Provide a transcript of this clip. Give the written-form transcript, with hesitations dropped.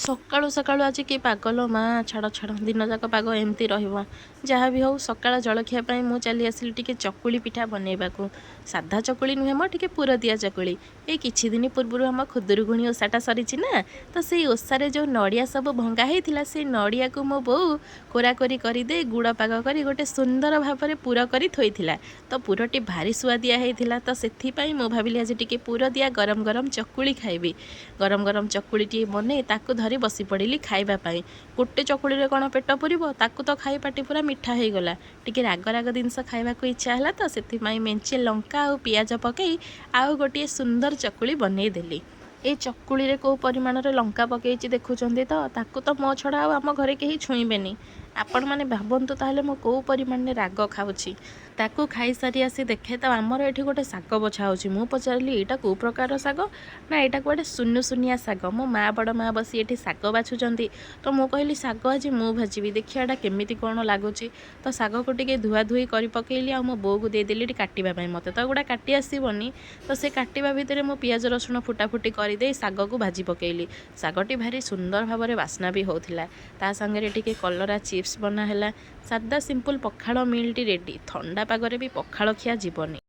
ସକାଳୁ ସକାଳୁ ଆଜି କି ପାଗ ଲୋ ମା, ଛାଡ଼ ଛାଡ଼ ଦିନ ଯାକ ପାଗ ଏମିତି ରହିବ। ଯାହା ବି ହଉ ସକାଳ ଜଳଖିଆ ପାଇଁ ମୁଁ ଚାଲି ଆସିଲି ଟିକେ ଚକୁଳି ପିଠା ବନେଇବାକୁ। ସାଧା ଚକୁଳି ନୁହେଁ ମ, ଟିକେ ପୁର ଦିଆ ଚକୁଳି। ଏଇ କିଛି ଦିନ ପୂର୍ବରୁ ଆମ ଖୁଦୁରୁକୁଣୀ ଓଷାଟା ସରିଛି ନା, ତ ସେଇ ଓଷାରେ ଯେଉଁ ନଡ଼ିଆ ସବୁ ଭଙ୍ଗା ହେଇଥିଲା ସେଇ ନଡ଼ିଆକୁ ମୋ ବୋଉ କୋରାକୋରି କରିଦେଇ ଗୁଡ଼ ପାଗ କରି ଗୋଟେ ସୁନ୍ଦର ଭାବରେ ପୁର କରି ଥୋଇଥିଲା। ତ ପୁରଟି ଭାରି ସୁଆଦିଆ ହେଇଥିଲା, ତ ସେଥିପାଇଁ ମୁଁ ଭାବିଲି ଆଜି ଟିକେ ପୁର ଦିଆ ଗରମ ଗରମ ଚକୁଳି ଖାଇବି। ଗରମ ଗରମ ଚକୁଳିଟିଏ ବନେଇ ତାକୁ ଧରି ବସି ପଡ଼ିଲି ଖାଇବା ପାଇଁ। ଗୋଟେ ଚକୁଳିରେ କ'ଣ ପେଟ ପୁରିବ, ତାକୁ ତ ଖାଇ ପାଟି ପୁରା ମିଠା ହେଇଗଲା। ଟିକେ ରାଗ ରାଗ ଜିନିଷ ଖାଇବାକୁ ଇଚ୍ଛା ହେଲା, ତ ସେଥିପାଇଁ ମେଞ୍ଚେ ଲଙ୍କା ଆଉ ପିଆଜ ପକେଇ ଆଉ ଗୋଟିଏ ସୁନ୍ଦର ଚକୁଳି ବନେଇଦେଲି। ଏଇ ଚକୁଳିରେ କେଉଁ ପରିମାଣରେ ଲଙ୍କା ପକେଇଛି ଦେଖୁଛନ୍ତି ତ, ତାକୁ ତ ମୋ ଛଡ଼ା ଆଉ ଆମ ଘରେ କେହି ଛୁଇଁବେନି। ଆପଣମାନେ ଭାବନ୍ତୁ ତାହେଲେ ମୁଁ କେଉଁ ପରିମାଣରେ ରାଗ ଖାଉଛି। ତାକୁ ଖାଇସାରି ଆସି ଦେଖେ ତ ଆମର ଏଠି ଗୋଟେ ଶାଗ ବଛା ହେଉଛି। ମୁଁ ପଚାରିଲି ଏଇଟା କେଉଁ ପ୍ରକାର ଶାଗ? ନା ଏଇଟା କୁଆଡ଼େ ସୁନୁ ସୁନିଆ ଶାଗ। ମୋ ମା ବଡ଼ ମା ବସି ଏଠି ଶାଗ ବାଛୁଛନ୍ତି। ତ ମୁଁ କହିଲି ଶାଗ ଆଜି ମୁଁ ଭାଜିବି, ଦେଖିବା ଏଇଟା କେମିତି କ'ଣ ଲାଗୁଛି। ତ ଶାଗକୁ ଟିକେ ଧୁଆଧୁଇ କରି ପକେଇଲି ଆଉ ମୋ ବୋଉକୁ ଦେଇଦେଲି ଟିକେ କାଟିବା ପାଇଁ। ମୋତେ ତ ଏଗୁଡ଼ା କାଟି ଆସିବନି, ତ ସେ କାଟିବା ଭିତରେ ମୁଁ ପିଆଜ ରସୁଣ ଫୁଟାଫୁଟି କରିଦେଇ ଶାଗକୁ ଭାଜି ପକେଇଲି। ଶାଗଟି ଭାରି ସୁନ୍ଦର ଭାବରେ ବାସ୍ନା ବି ହେଉଥିଲା। ତା ସାଙ୍ଗରେ ଟିକେ କଲରା ଚିପ୍ସ ବନା ହେଲା। ସାଦା ସିମ୍ପଲ୍ ପଖାଳ ମିଲ୍ଟି ରେଡ଼ି। ଥଣ୍ଡା ପାଗରେ ବି ପଖାଳ ଖିଆ ଯିବନି।